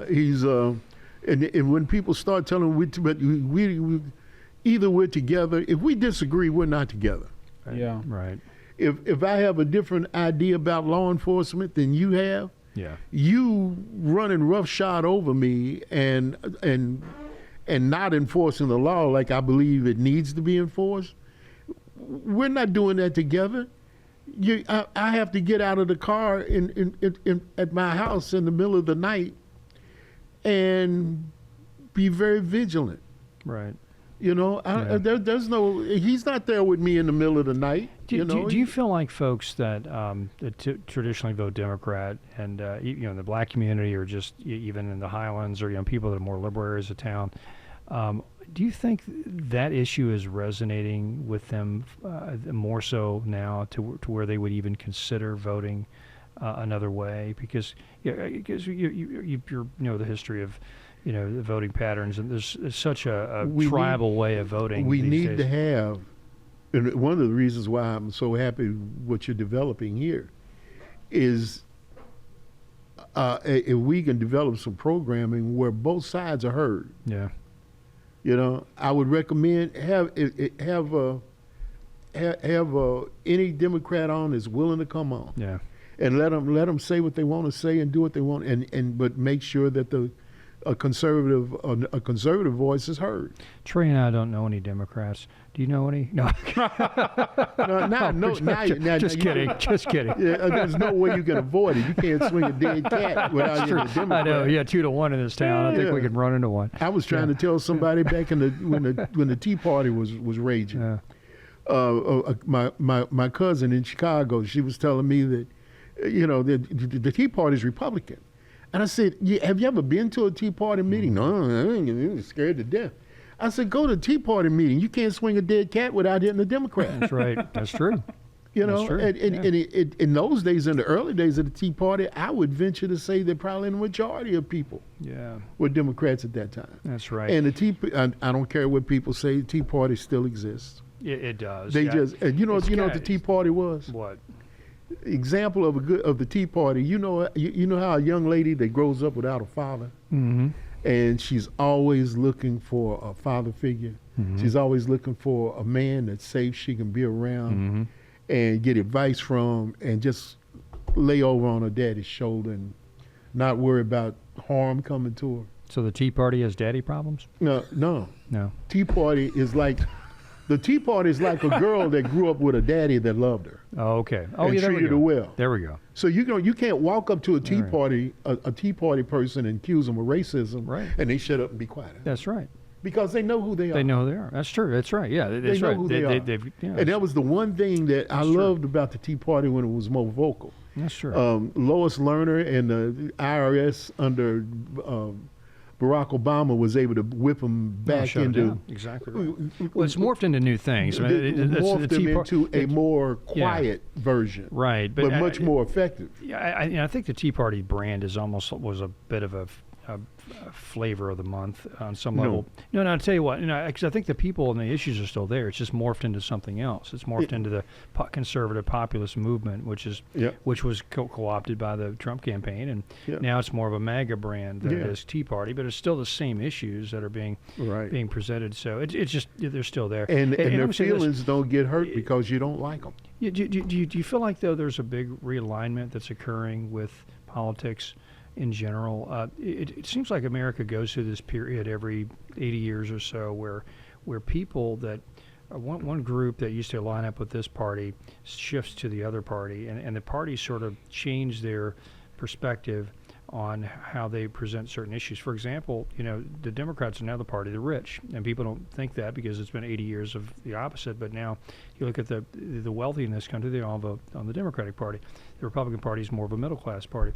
He's and when people start telling we either we're together. If we disagree, we're not together. Right. Yeah. Right. If I have a different idea about law enforcement than you have, Yeah. you running roughshod over me and not enforcing the law like I believe it needs to be enforced, we're not doing that together. I have to get out of the car at my house in the middle of the night and be very vigilant. Right. You know, there's no. He's not there with me in the middle of the night. Do you know, you feel like folks that, traditionally vote Democrat and in the black community or just even in the Highlands or people that are more liberal areas of town, do you think that issue is resonating with them more so now to where they would even consider voting another way? Because you know the history of the voting patterns, and there's such a tribal way of voting. We these need days. to have, and one of the reasons why I'm so happy what you're developing here is if we can develop some programming where both sides are heard. Yeah. I would recommend have any Democrat on that's willing to come on. Yeah. And let them say what they want to say and do what they want, but make sure that a conservative voice is heard. Trey and I don't know any Democrats. Do you know any? No. Just kidding. Just kidding. Yeah, there's no way you can avoid it. You can't swing a dead cat without being a Democrat. I know. Yeah, 2-1 in this town. I think we can run into one. I was trying to tell somebody back in when the Tea Party was raging. Yeah. My cousin in Chicago, she was telling me that the Tea Party is Republican. And I said, have you ever been to a Tea Party meeting? No, I ain't scared to death. I said, go to a Tea Party meeting. You can't swing a dead cat without hitting a Democrat. That's right. That's true. That's true. And in those days, in the early days of the Tea Party, I would venture to say that probably the majority of people were Democrats at that time. That's right. And I don't care what people say, the Tea Party still exists. It does. They just, and you know what the Tea Party was? What? Example of the Tea Party. You know how a young lady that grows up without a father, and she's always looking for a father figure. She's always looking for a man that's safe she can be around and get advice from, and just lay over on her daddy's shoulder and not worry about harm coming to her. So the Tea Party has daddy problems? No. Tea Party is like. The Tea Party is like a girl that grew up with a daddy that loved her. Oh, okay. Oh, and yeah, treated her well. There we go. So you can't walk up to a Tea Party person and accuse them of racism, right? And they shut up and be quiet. That's right. Because they know who they are. They know who they are. That's true. That's right. Yeah, they know who they are. And that was the one thing that I loved about the Tea Party when it was more vocal. That's true. Lois Lerner and the IRS under Barack Obama was able to whip them back into exactly right. Well, it's morphed into new things. Morphed them into a more quiet version, right? But much more effective. Yeah, I think the Tea Party brand was a bit of a flavor of the month on some level. No, I'll tell you what. Because I think the people and the issues are still there. It's just morphed into something else. It's morphed into the conservative populist movement, which was co-opted by the Trump campaign, and now it's more of a MAGA brand than it is Tea Party. But it's still the same issues that are being presented. So it's just they're still there, and their feelings don't get hurt because you don't like them. Do you feel like though there's a big realignment that's occurring with politics? In general, it seems like America goes through this period every 80 years or so where people that one group that used to line up with this party shifts to the other party, and the parties sort of change their perspective on how they present certain issues. For example, the Democrats are now the party of the rich, and people don't think that because it's been 80 years of the opposite. But now you look at the wealthy in this country, they all vote on the Democratic Party. The Republican Party is more of a middle class party.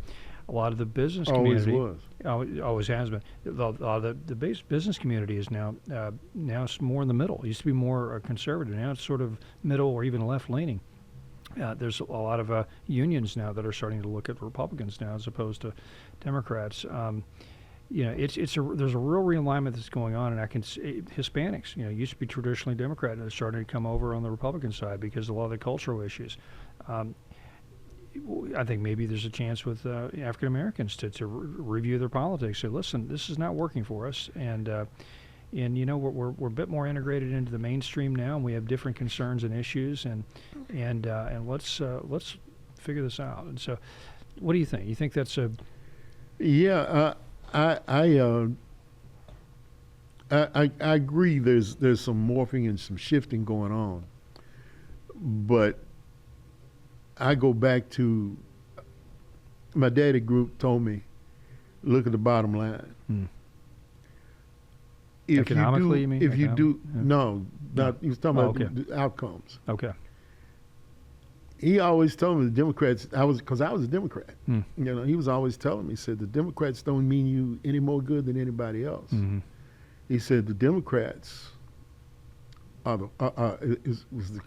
A lot of the business community always has been. A lot of the business community is now it's more in the middle. It used to be more conservative. Now it's sort of middle or even left leaning. There's a lot of unions now that are starting to look at Republicans now as opposed to Democrats. There's a real realignment that's going on, and I can see Hispanics. Used to be traditionally Democrat, and they're starting to come over on the Republican side because of a lot of the cultural issues. I think maybe there's a chance with African Americans to review their politics. Say, listen, this is not working for us, and you know we're a bit more integrated into the mainstream now, and we have different concerns and issues, and let's figure this out. And so, what do you think? You think that's a Yeah, I agree. There's some morphing and some shifting going on, but I go back to my daddy group told me, look at the bottom line. If Economically, you mean? If you do, Yeah. No, not. He was talking about okay. the outcomes. Okay. He always told me the Democrats. Because I was a Democrat. Mm. You know, he was always telling me. He said the Democrats don't mean you any more good than anybody else. Mm-hmm. He said the Democrats are was the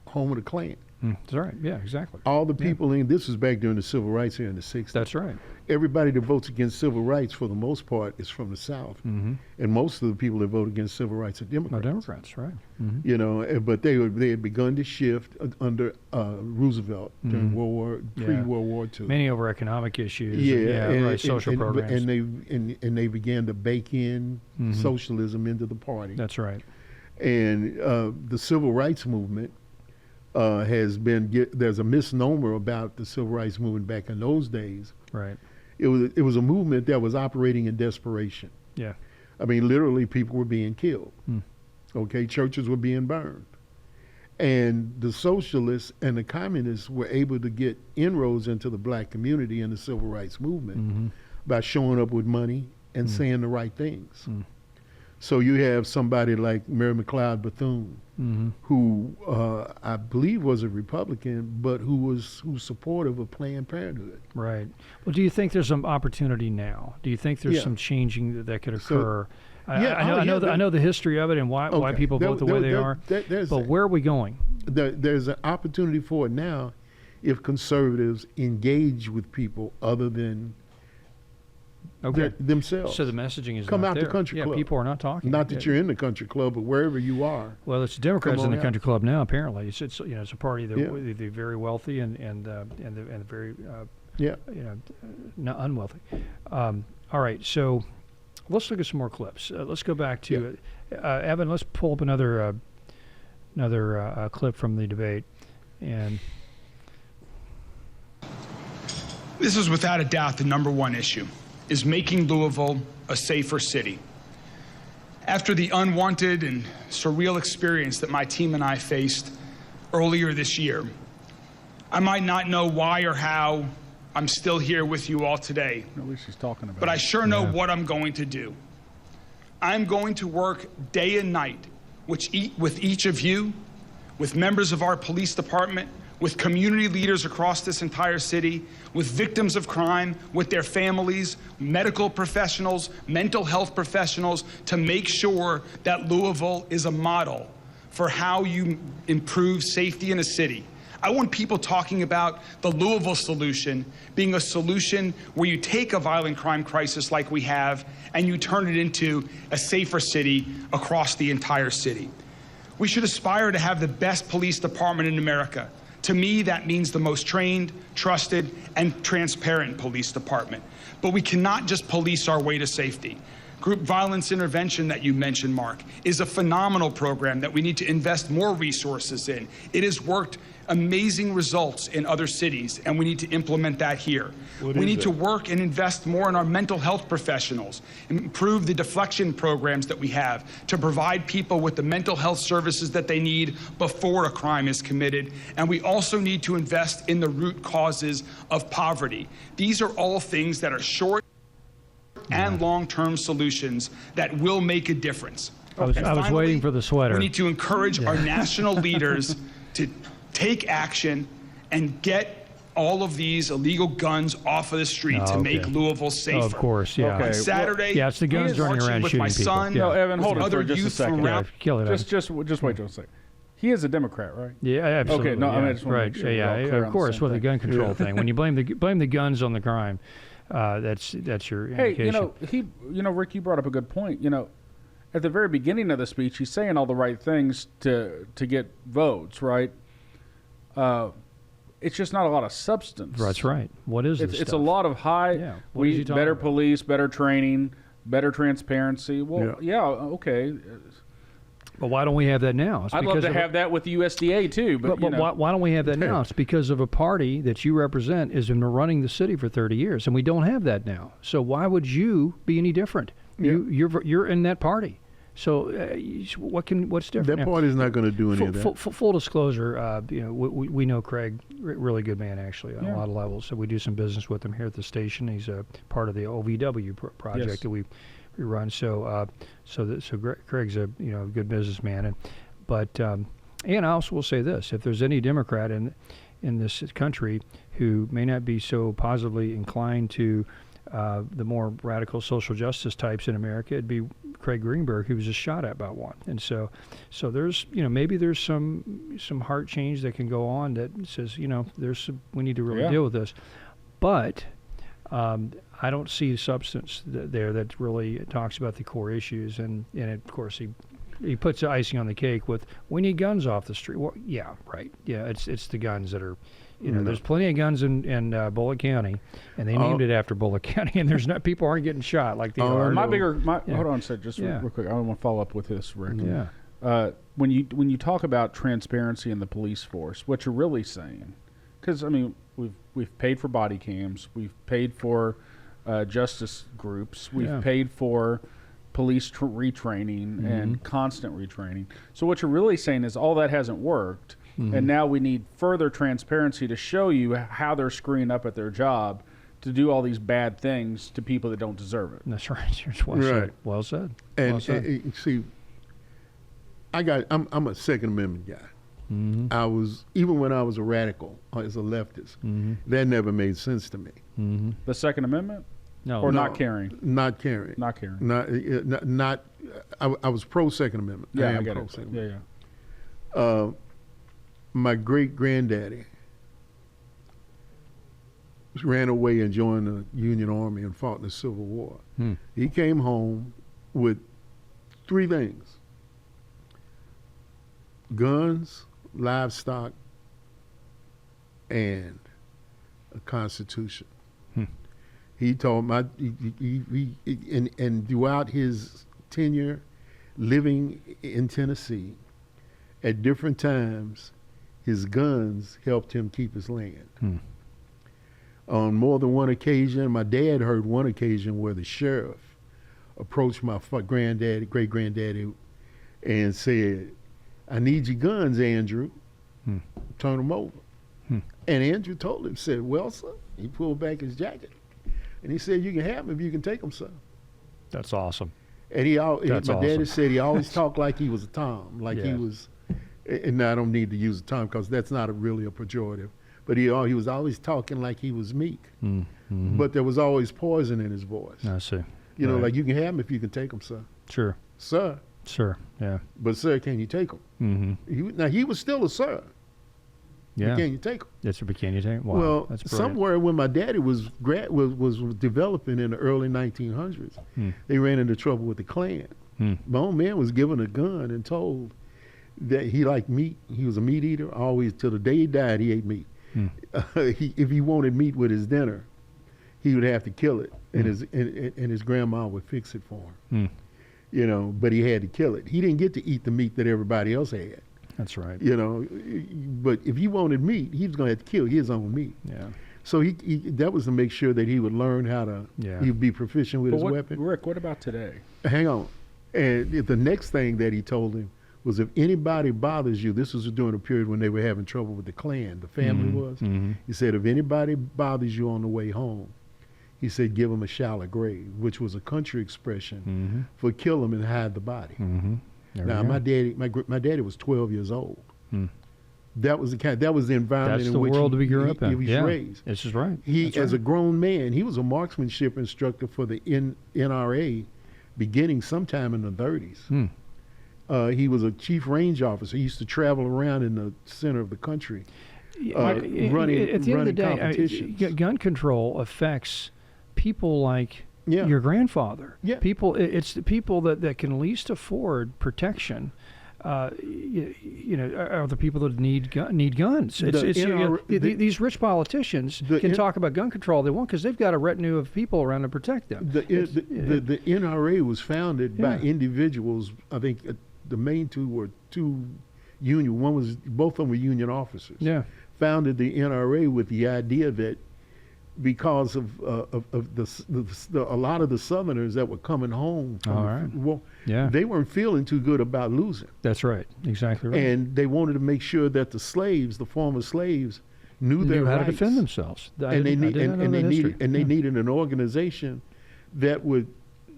home of the Klan. That's right. Yeah, exactly. All the people in this was back during the civil rights era in the '60s. That's right. Everybody that votes against civil rights, for the most part, is from the South, and most of the people that vote against civil rights are Democrats. No, Democrats, right? Mm-hmm. You know, but they had begun to shift under Roosevelt during pre-World War II. Many over economic issues. Yeah, right. Social programs. And they began to bake in socialism into the party. That's right. And the civil rights movement has been. There's a misnomer about the civil rights movement back in those days. Right. It was a movement that was operating in desperation. Yeah. I mean, literally, people were being killed. Okay, churches were being burned, and the socialists and the communists were able to get inroads into the black community in the civil rights movement by showing up with money and saying the right things. So you have somebody like Mary McLeod Bethune, who I believe was a Republican, but who's supportive of Planned Parenthood. Right. Well, do you think there's some opportunity now? Do you think there's some changing that could occur? I know the history of it and why people vote the way they are. But where are we going? There's an opportunity for it now if conservatives engage with people other than themselves. So the messaging is come not out there. the country club. People are not talking. Not that you're in the country club, but wherever you are. Well, it's the Democrats in the country club now. Apparently, it's it's a party that they're very wealthy and very not unwealthy. All right, so let's look at some more clips. Let's go back to Evan. Let's pull up another clip from the debate, and this is without a doubt the number one issue. Is making Louisville a safer city. After the unwanted and surreal experience that my team and I faced earlier this year, I might not know why or how I'm still here with you all today. At least she's talking about but I sure know what I'm going to do. I'm going to work day and night with each of you, with members of our police department, with community leaders across this entire city, with victims of crime, with their families, medical professionals, mental health professionals, to make sure that Louisville is a model for how you improve safety in a city. I want people talking about the Louisville solution being a solution where you take a violent crime crisis like we have and you turn it into a safer city across the entire city. We should aspire to have the best police department in America. To me, that means the most trained, trusted, and transparent police department. But we cannot just police our way to safety. Group violence intervention that you mentioned, Mark, is a phenomenal program that we need to invest more resources in. It has worked amazing results in other cities, and we need to implement that here. We need to work and invest more in our mental health professionals, improve the deflection programs that we have to provide people with the mental health services that they need before a crime is committed. And we also need to invest in the root causes of poverty. These are all things that are short and long-term solutions that will make a difference. I was waiting for the sweater. We need to encourage our national leaders to take action and get all of these illegal guns off of the street to make Louisville safer. Of course, yeah. On Saturday, it's the guns running around with shooting my people. son, No, Evan, hold on other for just a youth second. from around. Kill it. Just wait just a second. He is a Democrat, right? Yeah, absolutely. Okay, no, yeah. I just want to make sure we're all clear of on course, the same with the gun control thing. When you blame the guns on the crime, that's your indication. Hey, Rick, you brought up a good point. At the very beginning of the speech, he's saying all the right things to get votes, right? it's just not a lot of substance. That's right. What is this It's a stuff? lot of high. Yeah. What is he talking better about? police, better training, better transparency. Well, yeah, okay. But why don't we have that now? It's I'd love because to of have that with the USDA too, but you know. why don't we have that now? It's because of a party that you represent has been running the city for 30 years, and we don't have that now. So why would you be any different? Yeah. You're in that party. So what's different? That party's not going to do any of that. Full disclosure, we know Craig, really good man actually on a lot of levels. So we do some business with him here at the station. He's a part of the OVW project that we run. So Craig's a good businessman, and I also will say this: if there's any Democrat in this country who may not be so positively inclined to the more radical social justice types in America, it'd be Craig Greenberg, who was just shot at by one. And so there's maybe there's some heart change that can go on that says we need to really deal with this, but I don't see substance there that really talks about the core issues, and of course he puts the icing on the cake with we need guns off the street. Well, yeah, right. Yeah, it's the guns that are. There's plenty of guns in Bullitt County, and they named it after Bullitt County, and there's people aren't getting shot like they are. Hold on a second, just real quick. I want to follow up with this, Rick. Yeah. When you talk about transparency in the police force, what you're really saying, because I mean we've paid for body cams, we've paid for justice groups, we've paid for police retraining and constant retraining. So what you're really saying is all that hasn't worked. And now we need further transparency to show you how they're screwing up at their job to do all these bad things to people that don't deserve it. That's right. Well said. And see, I'm a Second Amendment guy. I was, even when I was a radical as a leftist, that never made sense to me. The Second Amendment? No. Not caring? Not caring. Not caring. I was pro Second Amendment. Yeah, I get pro it. Second Yeah. My great-granddaddy ran away and joined the Union Army and fought in the Civil War. He came home with three things: guns, livestock, and a constitution. He told and throughout his tenure living in Tennessee, at different times, his guns helped him keep his land. On more than one occasion, my dad heard one occasion where the sheriff approached my great-granddaddy, and said, "I need your guns, Andrew. Turn them over." And Andrew told him, said, "Well, sir," he pulled back his jacket, and he said, "You can have them if you can take them, sir." That's awesome. And my daddy said he always talked like he was a Tom, like he was. And I don't need to use the term because that's not really a pejorative. But he was always talking like he was meek. But there was always poison in his voice. I see. Like you can have them if you can take them, sir. Sure. Sir. Sure. Yeah. But sir, can you take them? He was still a sir. Yeah. But can you take them? But can you take them? Wow, well, that's brilliant. somewhere when my daddy was developing in the early 1900s, they ran into trouble with the Klan. My old man was given a gun and told that he liked meat. He was a meat eater. Always, till the day he died, he ate meat. If he wanted meat with his dinner, he would have to kill it, and his grandma would fix it for him. But he had to kill it. He didn't get to eat the meat that everybody else had. That's right. But if he wanted meat, he was going to have to kill his own meat. Yeah. So that was to make sure that he would learn how to he'd be proficient with his weapon. Rick, what about today? Hang on. And the next thing that he told him was, if anybody bothers you, this was during a period when they were having trouble with the Klan, the family was. He said, if anybody bothers you on the way home, he said, give them a shallow grave, which was a country expression for kill them and hide the body. Now, my daddy was 12 years old. That was the environment in which he grew up in. He was raised. This is right. As a grown man, he was a marksmanship instructor for the NRA beginning sometime in the 30s. He was a chief range officer. He used to travel around in the center of the country, running at the end of the day, competitions. Gun control affects people like your grandfather. Yeah. It's the people that can least afford protection. are the people that need guns. These rich politicians can talk about gun control they want because they've got a retinue of people around to protect them. The NRA was founded by individuals. I think the main two were two union. Both of them were union officers. Yeah, founded the NRA with the idea that because of a lot of the Southerners that were coming home from they weren't feeling too good about losing. That's right, exactly right. And they wanted to make sure that the former slaves, knew their how rights. to defend themselves. They needed an organization that would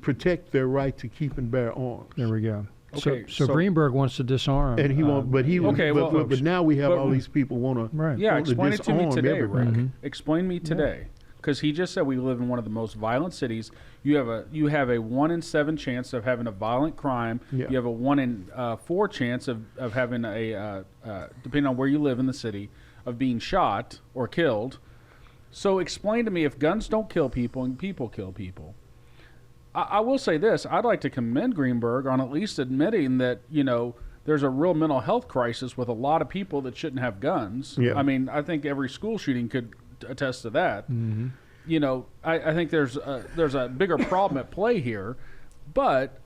protect their right to keep and bear arms. There we go. Okay, so Greenberg wants to disarm, and he won't. But now we have all these people want to. Right. Yeah, explain it to me today, Rick. Mm-hmm. Explain me today, because he just said we live in one of the most violent cities. You have a 1 in 7 chance of having a violent crime. Yeah. You have a 1 in 4 chance of having a depending on where you live in the city, of being shot or killed. So explain to me, if guns don't kill people and people kill people. I will say this: I'd like to commend Greenberg on at least admitting that there's a real mental health crisis with a lot of people that shouldn't have guns. Yeah. I mean, I think every school shooting could attest to that. Mm-hmm. I think there's a bigger problem at play here, but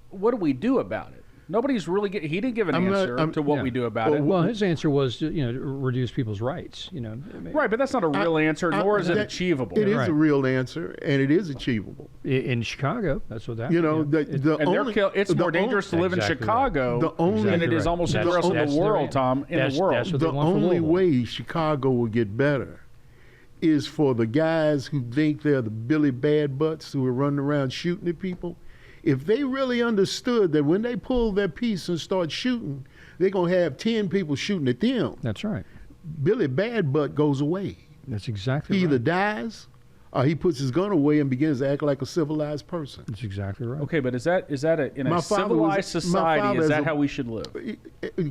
what do we do about it? Nobody's really he didn't give an answer to what we do about it. Well, his answer was to reduce people's rights. Right, but that's not a real answer, nor is it achievable. It is a real answer, and it is achievable. In Chicago, that's what happened. It's more dangerous to live in Chicago than it is almost anywhere else in the world, Tom. In the world, the only way Chicago will get better is for the guys who think they're the Billy Bad Butts who are running around shooting at people. If they really understood that when they pull their piece and start shooting, they're going to have 10 people shooting at them. That's right. Billy Bad Butt goes away. That's exactly right. He right. either dies or he puts his gun away and begins to act like a civilized person. That's exactly right. Okay, but is that in a civilized society, is that how we should live?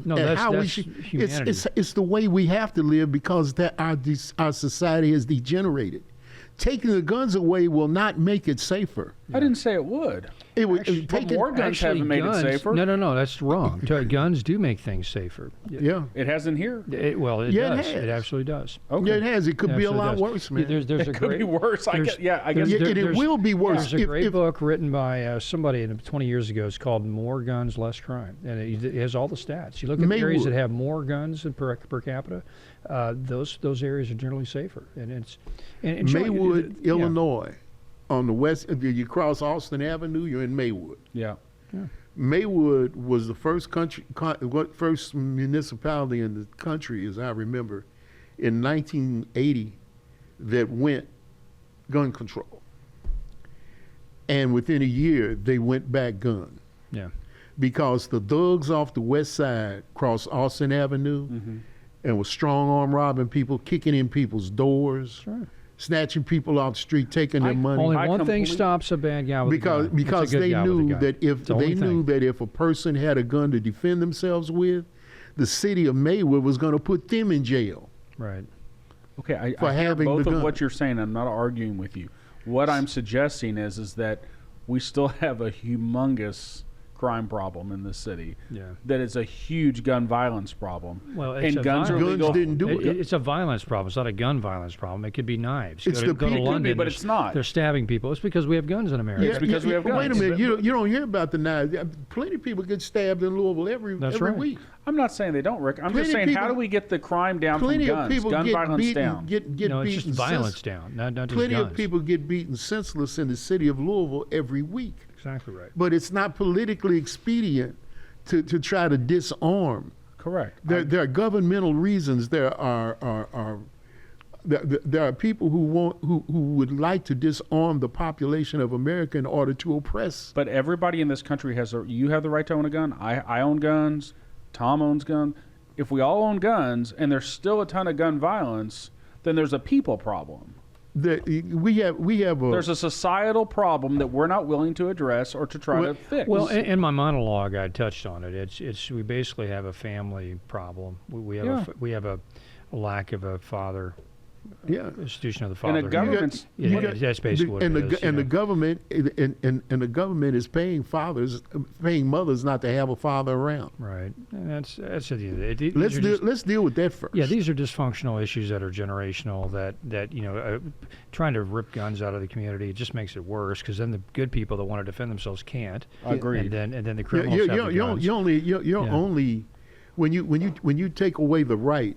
No, that's humanity. It's the way we have to live because our society has degenerated. Taking the guns away will not make it safer. I didn't say it would. More guns haven't made it safer. No, that's wrong. Guns do make things safer. Yeah. It hasn't here. It does. It absolutely does. Okay. Yeah, it has. It could be a lot worse, man. It could be worse. I guess. It will be worse. There's a great book written by somebody 20 years ago. It's called More Guns, Less Crime. And it has all the stats. You look at areas that have more guns per capita, those areas are generally safer. And Maywood, Illinois. On the west, you cross Austin Avenue, you're in Maywood. Yeah. Maywood was the first first municipality in the country, as I remember, in 1980 that went gun control. And within a year, they went back gun. Yeah. Because the thugs off the west side crossed Austin Avenue and was strong arm robbing people, kicking in people's doors. Sure. Snatching people off the street, taking their money. Only one thing stops a bad guy with a gun. Because they knew that if a person had a gun to defend themselves with, the city of Maywood was going to put them in jail. Right. Okay, I hear both of what you're saying. I'm not arguing with you. What I'm suggesting is that we still have a humongous crime problem in this city. Yeah. That is a huge gun violence problem. Well, and guns are legal. Didn't do it. It's a violence problem. It's not a gun violence problem. It could be knives. It's go to London, but it's not. They're stabbing people. It's because we have guns in America. It's because we have guns. Wait a minute. You don't hear about the knives. Plenty of people get stabbed in Louisville every week. I'm not saying they don't, Rick. I'm just saying, how do we get the crime down from guns? Gun violence down. It's just violence down, not just Plenty guns. of people get beaten senseless in the city of Louisville every week. Exactly right. But it's not politically expedient to try to disarm. Correct. There are governmental reasons. There are people who would like to disarm the population of America in order to oppress. But everybody in this country you have the right to own a gun. I own guns. Tom owns guns. If we all own guns and there's still a ton of gun violence, then there's a people problem. There's a societal problem that we're not willing to address or to try to fix. Well, in my monologue, I touched on it. We basically have a family problem. We have a lack of a father institution of the And father. the government's that's basically what it is. And the government and the government is paying mothers not to have a father around. Right, and that's it. Let's deal with that first. Yeah, these are dysfunctional issues that are generational. That trying to rip guns out of the community, it just makes it worse because then the good people that want to defend themselves can't. Agreed. And then the criminals have the guns. You're only when you take away the right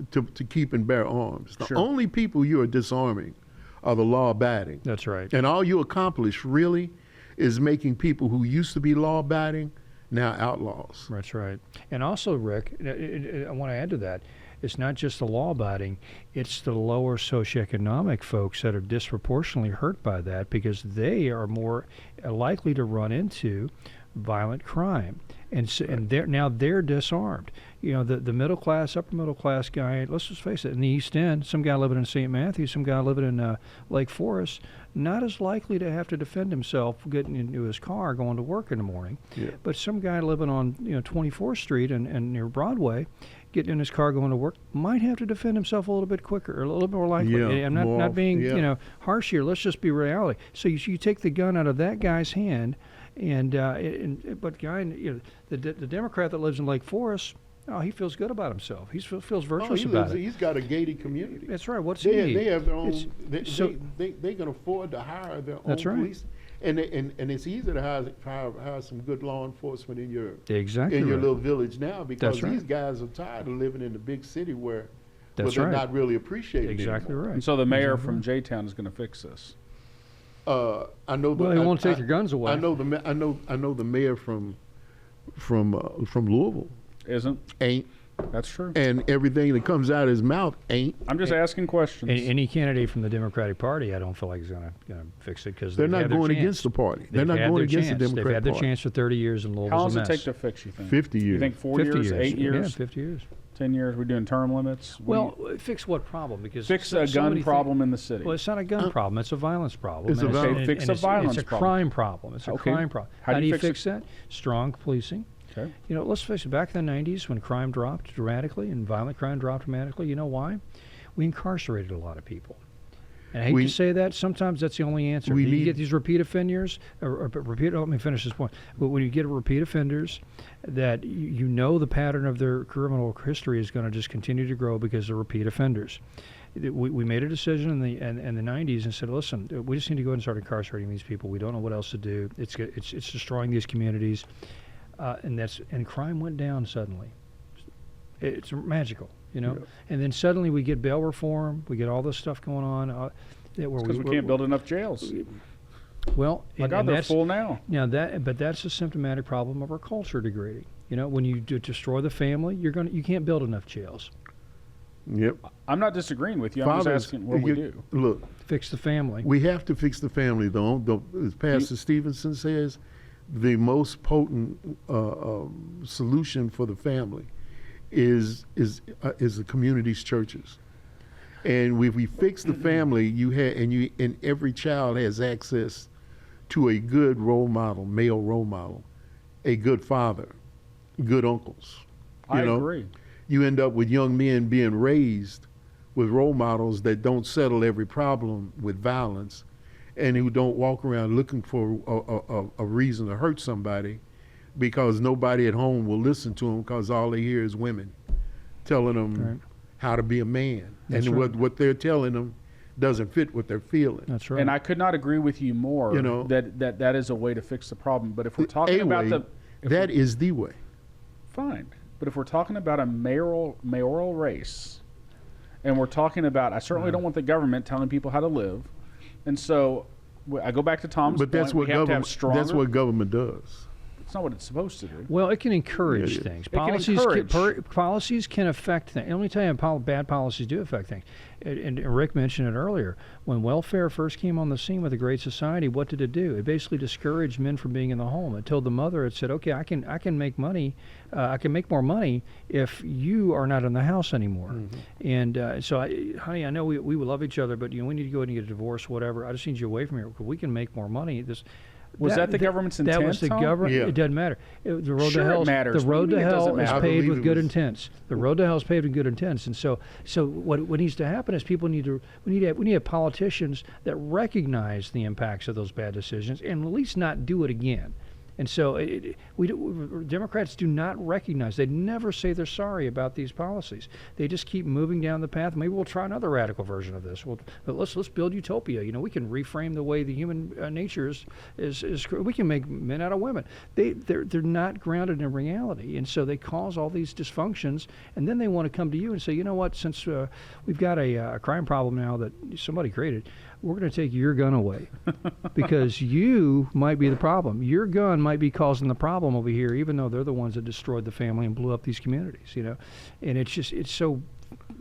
to keep and bear arms. The only people you are disarming are the law-abiding. That's right. And all you accomplish really is making people who used to be law-abiding now outlaws. That's right. And also, Rick, I want to add to that. It's not just the law-abiding; it's the lower socioeconomic folks that are disproportionately hurt by that because they are more likely to run into violent crime. And they're disarmed. The middle class, upper middle class guy. Let's just face it. In the East End, some guy living in St. Matthews, some guy living in Lake Forest, not as likely to have to defend himself getting into his car going to work in the morning. Yeah. But some guy living on 24th Street and near Broadway, getting in his car going to work, might have to defend himself a little bit quicker, or a little bit more likely. Yeah, I'm not being harsh here. Let's just be reality. So you take the gun out of that guy's hand. But guy, the Democrat that lives in Lake Forest, he feels good about himself. He feels virtuous about it. He's got a gated community. That's right. What's they he? They have their own. They can afford to hire their own police. And it's easy to hire some good law enforcement in your little village now because these guys are tired of living in the big city where they're not really appreciated. Exactly anymore. right. And so the mayor from J-Town is going to fix this. I know. Well, they won't take your guns away. I know the mayor from Louisville ain't. That's true. And everything that comes out of his mouth ain't. I'm just asking questions. Any candidate from the Democratic Party, I don't feel like is going to fix it because they're not going against the party. They're not going against the Democratic Party. They've had their chance for 30 years in Louisville. How long does it take to fix? You think 50 years? You think 4 years, 8 years? Yeah, 50 years. 10 years? We're doing term limits? Well, fix what problem? Because fix a gun problem in the city. Well, it's not a gun problem. It's a violence problem. It's a violence. Fix a violence problem. It's a crime problem. It's a crime problem. How do you fix that? Strong policing. Okay. Let's face it, back in the 90s when crime dropped dramatically and violent crime dropped dramatically, you know why? We incarcerated a lot of people. And I hate to say that. Sometimes that's the only answer. You get these repeat offenders, let me finish this point. But when you get repeat offenders that you know the pattern of their criminal history is going to just continue to grow because they're repeat offenders. We made a decision in the 90s and said, listen, we just need to go ahead and start incarcerating these people. We don't know what else to do. It's destroying these communities. And crime went down suddenly. It's magical, Yeah. And then suddenly we get bail reform. We get all this stuff going on. Because we can't build enough jails. Well, they're full now. But that's a symptomatic problem of our culture degrading. When you destroy the family, you can't build enough jails. Yep. I'm not disagreeing with you. I'm just asking what we do. Look, fix the family. We have to fix the family, though. As Pastor Stevenson says, the most potent solution for the family is the community's churches. And if we fix the family, and every child has access to a good role model, male role model, a good father, good uncles. I agree. You end up with young men being raised with role models that don't settle every problem with violence and who don't walk around looking for a reason to hurt somebody because nobody at home will listen to them because all they hear is women telling them how to be a man. That's and what they're telling them doesn't fit what they're feeling. That's right. And I could not agree with you more that is a way to fix the problem. But if we're talking about that is the way. Fine. But if we're talking about a mayoral race, and we're talking about, I certainly don't want the government telling people how to live. And so I go back to Tom's point. That's what government does. It's not what it's supposed to do. Well, it can encourage things. Policies can affect things. Let me tell you how bad policies do affect things. And Rick mentioned it earlier. When welfare first came on the scene with the Great Society, what did it do? It basically discouraged men from being in the home. It told the mother, it said, okay, I can make money. I can make more money if you are not in the house anymore. Mm-hmm. And so, honey, I know we love each other, but we need to go ahead and get a divorce, whatever. I just need you away from here because we can make more money. Was that the government's intent? That was the government. Yeah. It doesn't matter. The road Sure to hell. it matters. The road to What do you mean it hell doesn't is matter? paved I with believe good it was- intents. The road to hell is paved with good intents, and so what needs to happen is we need to have politicians that recognize the impacts of those bad decisions and at least not do it again. And so Democrats do not recognize. They never say they're sorry about these policies. They just keep moving down the path. Maybe we'll try another radical version of this. But let's build utopia. You know, we can reframe the way the human nature is. We can make men out of women. They're not grounded in reality, and so they cause all these dysfunctions. And then they want to come to you and say, you know what? Since we've got a crime problem now that somebody created, we're going to take your gun away because you might be the problem. Your gun might be causing the problem over here, even though they're the ones that destroyed the family and blew up these communities, you know. And it's so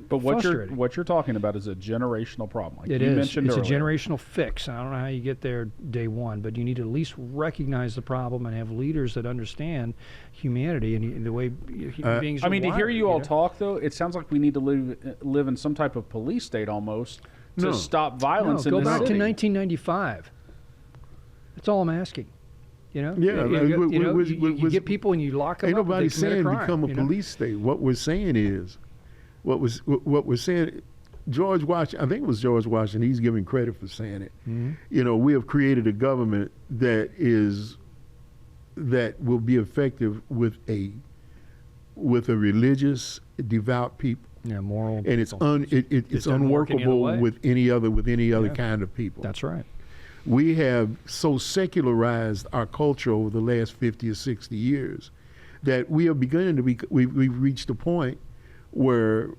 But frustrating. what you're talking about is a generational problem. Like It you is. mentioned It's earlier. a generational fix. I don't know how you get there day one, but you need to at least recognize the problem and have leaders that understand humanity and the way human beings are I mean, to hear wired, you all know? talk, though, it sounds like we need to live in some type of police state almost to No. stop violence No, in go the back city. to 1995. That's all I'm asking. You know, Yeah, you get people and you lock them Ain't up. nobody they commit saying crime, become a you know? police state. What we're saying is, what we're saying. George Washington, I think it was George Washington. He's giving credit for saying it. Mm-hmm. You know, we have created a government that will be effective with a religious, devout people, Yeah, moral. and it's people. it's doesn't work any other unworkable way. with any other Yeah. kind of people. That's right. We have so secularized our culture over the last 50 or 60 years that we are beginning to be, we've reached a point where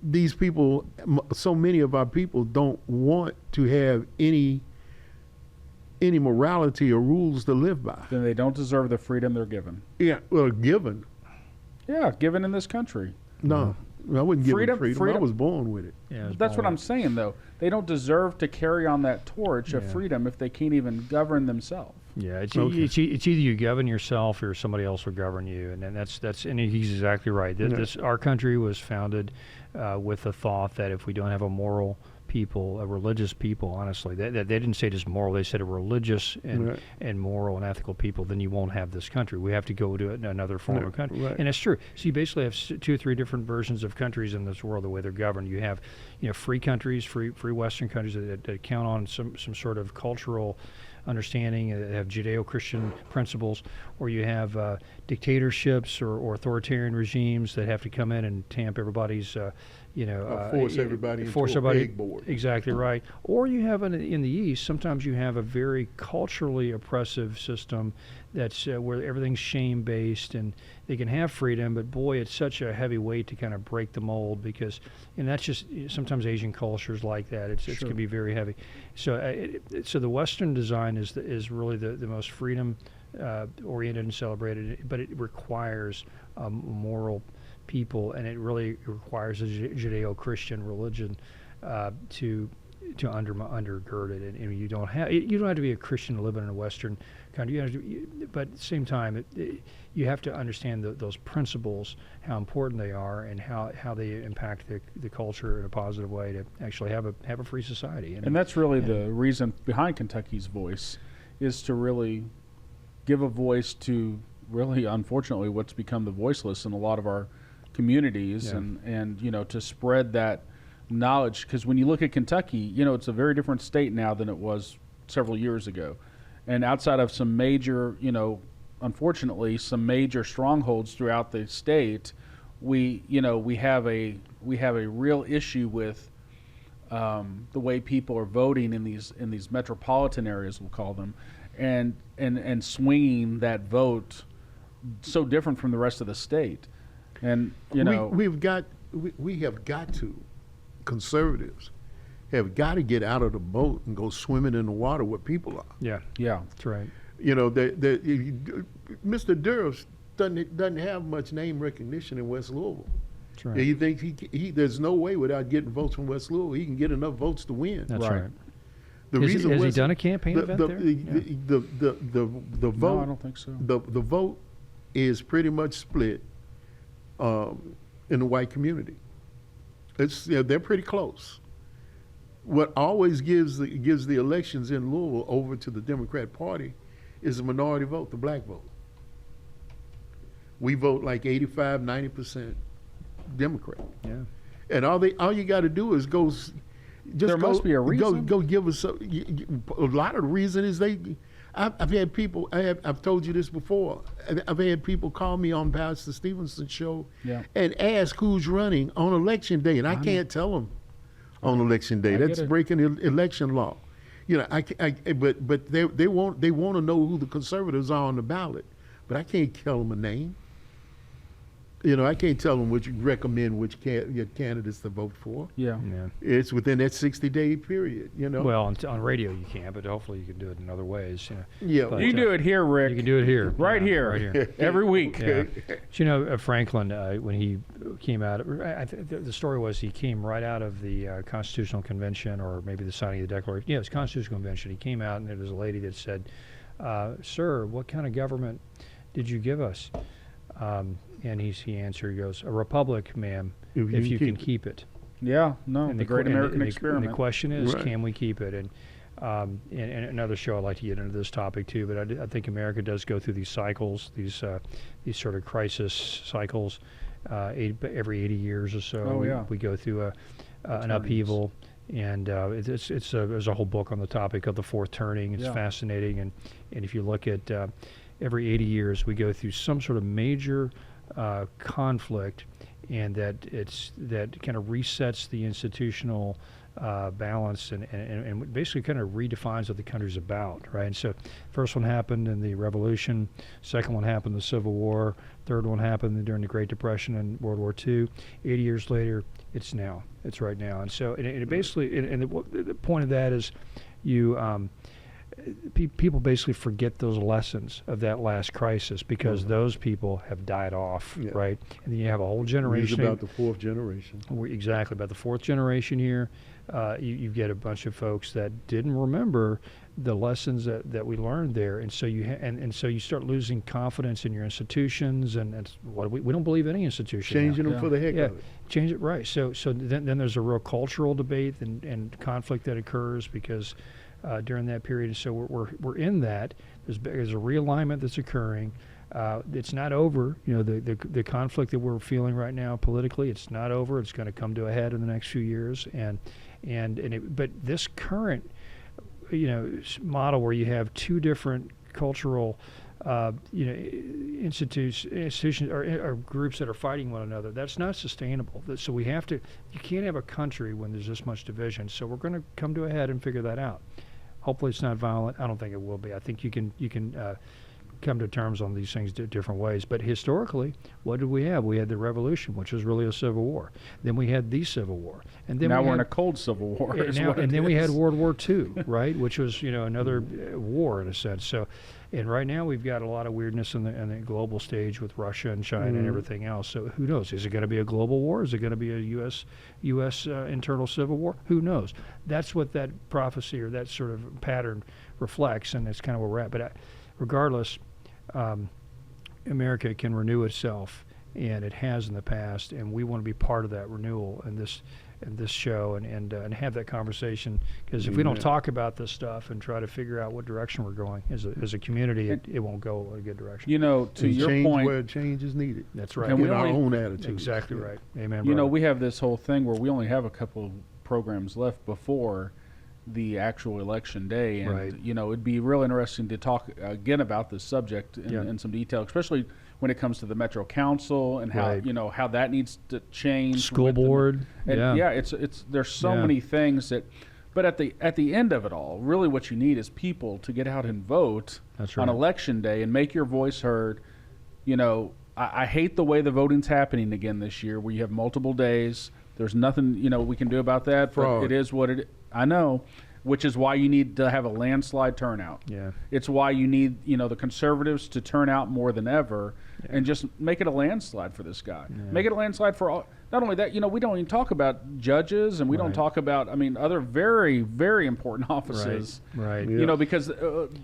these people, so many of our people don't want to have any morality or rules to live by. Then they don't deserve the freedom they're given. Yeah, well, given. Yeah, given in this country. No, I wouldn't give Freedom- them freedom. I freedom. was born with it. Yeah, That's what I'm saying, though. They don't deserve to carry on that torch of Yeah. freedom if they can't even govern themselves. Yeah, it's Okay. it's either you govern yourself or somebody else will govern you, and then that's and he's exactly right. Our country was founded with the thought that if we don't have a moral people, a religious people, honestly, they didn't say just moral, they said a religious Right. and moral and ethical people, then you won't have this country. We have to go to another form of country. Right. And it's true. So you basically have 2 or 3 different versions of countries in this world, the way they're governed. You have, free countries, free Western countries that count on some sort of cultural understanding, that have Judeo-Christian principles, or you have dictatorships or authoritarian regimes that have to come in and tamp everybody's, Force everybody into a pegboard. Exactly right. Or you have in the East, sometimes you have a very culturally oppressive system that's where everything's shame-based, and they can have freedom, but boy, it's such a heavy weight to kind of break the mold because, and that's just sometimes Asian cultures like that. It can be very heavy. So, so the Western design is really the most freedom oriented and celebrated, but it requires moral people, and it really requires a Judeo-Christian religion to undergird it. And you don't have to be a Christian to live in a Western country. But at the same time, you have to understand those principles, how important they are, and how they impact the culture in a positive way to actually have a free society. And that's really the reason behind Kentucky's voice, is to really give a voice to really, unfortunately, what's become the voiceless in a lot of our communities, and to spread that knowledge. Because when you look at Kentucky, it's a very different state now than it was several years ago. And outside of some major, unfortunately, some major strongholds throughout the state, we have a real issue with the way people are voting in these metropolitan areas, we'll call them, and swinging that vote so different from the rest of the state. And we have got to, conservatives have got to get out of the boat and go swimming in the water where people are. Yeah, that's right. Mr. Durst doesn't have much name recognition in West Louisville. That's right. He thinks there's no way without getting votes from West Louisville he can get enough votes to win. That's right. The Has reason he done a campaign event there? The vote. No, I don't think so. The vote is pretty much split in the white community. They're pretty close. what always gives the elections in Louisville over to the Democrat Party is the minority vote, the black vote. We vote like 85, 90% Democrat. Yeah. And all you got to do is There must be a reason. Go give us a lot of the reason is I've had people, I've told you this before, I've had people call me on Pastor Stevenson's show and ask who's running on election day, and I can't tell them on election day. That's breaking election law. You know, but they want to know who the conservatives are on the ballot, but I can't tell them a name. You know, I can't tell them recommend which candidates to vote for. Yeah. It's within that 60-day period, you know. Well, on radio you can't, but hopefully you can do it in other ways. Yeah. But, you can do it here, Rick. You can do it here. Right here. Right here. Every week. Yeah. But, you know, Franklin, when he came out, the story was he came right out of the Constitutional Convention, or maybe the signing of the Declaration. Yeah, it's Constitutional Convention. He came out, and there was a lady that said, "Sir, what kind of government did you give us?" And he answered, he goes, "A republic, ma'am, if you can keep it." Yeah, no, and the great American experiment. And the question is, right. Can we keep it? And another show I'd like to get into this topic too, but I think America does go through these cycles, these sort of crisis cycles, every 80 years or so. Oh, yeah. We go through an upheaval. And there's a whole book on the topic of the fourth turning. It's fascinating. And if you look at every 80 years, we go through some sort of major conflict, and that kind of resets the institutional balance and basically kind of redefines what the country's about, right? And so first one happened in the Revolution, second one happened in the Civil War, third one happened during the Great Depression and World War II. 80 years later, it's now. It's right now. And so it basically, and the point of that is people basically forget those lessons of that last crisis because those people have died off, right? And then you have a whole generation. It's about the fourth generation. Exactly, about the fourth generation here. You get a bunch of folks that didn't remember the lessons that we learned there, and so so you start losing confidence in your institutions, and we don't believe any institution. Changing them for the heck of it. Change it, right. So then there's a real cultural debate and conflict that occurs because during that period. So we're in that. There's a realignment that's occurring. It's not over. You know, the conflict that we're feeling right now politically, it's not over. It's going to come to a head in the next few years. But this current, model where you have two different cultural, institutions or groups that are fighting one another, that's not sustainable. So you can't have a country when there's this much division. So we're going to come to a head and figure that out. Hopefully it's not violent. I don't think it will be. I think you can come to terms on these things different ways. But historically, what did we have? We had the Revolution, which was really a civil war. Then we had the Civil War, and then we're in a cold Civil War. And then we had World War II, right, which was another war in a sense. So, and right now we've got a lot of weirdness in the global stage with Russia and China and everything else. So who knows? Is it going to be a global war? Is it going to be a U.S. Internal civil war? Who knows? That's what that prophecy or that sort of pattern reflects, and that's kind of where we're at. But regardless, America can renew itself, and it has in the past, and we want to be part of that renewal in this show and have that conversation, because if we don't talk about this stuff and try to figure out what direction we're going as a community, it won't go in a good direction. To your point, where change is needed. That's right. And with our own attitude. Exactly right. Amen. Brother. We have this whole thing where we only have a couple of programs left before the actual election day, and right. It'd be real interesting to talk again about this subject in some detail, especially when it comes to the Metro Council and how right. How that needs to change. School board, it's there's so many things that, but at the end of it all, really what you need is people to get out and vote on election day and make your voice heard. I hate the way the voting's happening again this year, where you have multiple days. There's nothing we can do about that. But it is what it. I know, which is why you need to have a landslide turnout. Yeah, it's why you need the conservatives to turn out more than ever, and just make it a landslide for this guy. Yeah. Make it a landslide for all. Not only that, we don't even talk about judges, and we don't talk about, other very, very important offices. Right. Yeah. Because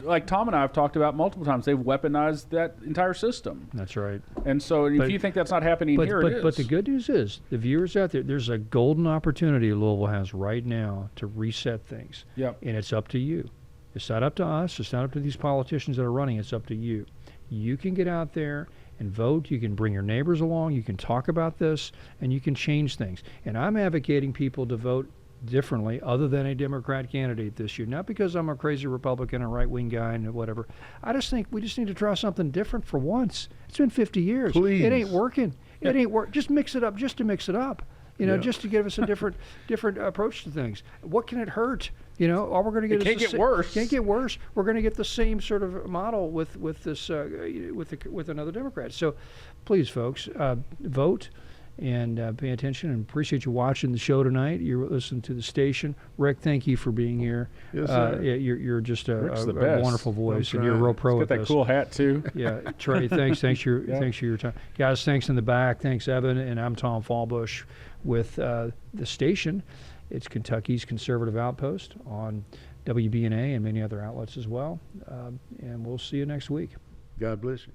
like Tom and I have talked about multiple times, they've weaponized that entire system. That's right. And so if you think that's not happening here, it is. But the good news is, the viewers out there, there's a golden opportunity Louisville has right now to reset things. Yep. And it's up to you. It's not up to us. It's not up to these politicians that are running. It's up to you. You can get out there and vote. You can bring your neighbors along. You can talk about this, and you can change things. And I'm advocating people to vote differently other than a Democrat candidate this year. Not because I'm a crazy Republican, a right-wing guy, and whatever. I just think we just need to try something different for once. It's been 50 years. Please. It ain't working. It ain't work. Just mix it up, just to mix it up. Just to give us a different approach to things. What can it hurt? All we're going to get can't get worse. Can't get worse. We're going to get the same sort of model with this with another Democrat. So, please, folks, vote and pay attention. And appreciate you watching the show tonight. You're listening to the station. Rick, thank you for being here. Yes, sir. You're just a wonderful voice, and you're a trying. real pro Got with that this. cool hat too. Yeah, Trey, thanks for your time, guys. Thanks in the back. Thanks, Evan, and I'm Tom Fallbush with the station. It's Kentucky's conservative outpost on WBNA and many other outlets as well. And we'll see you next week. God bless you.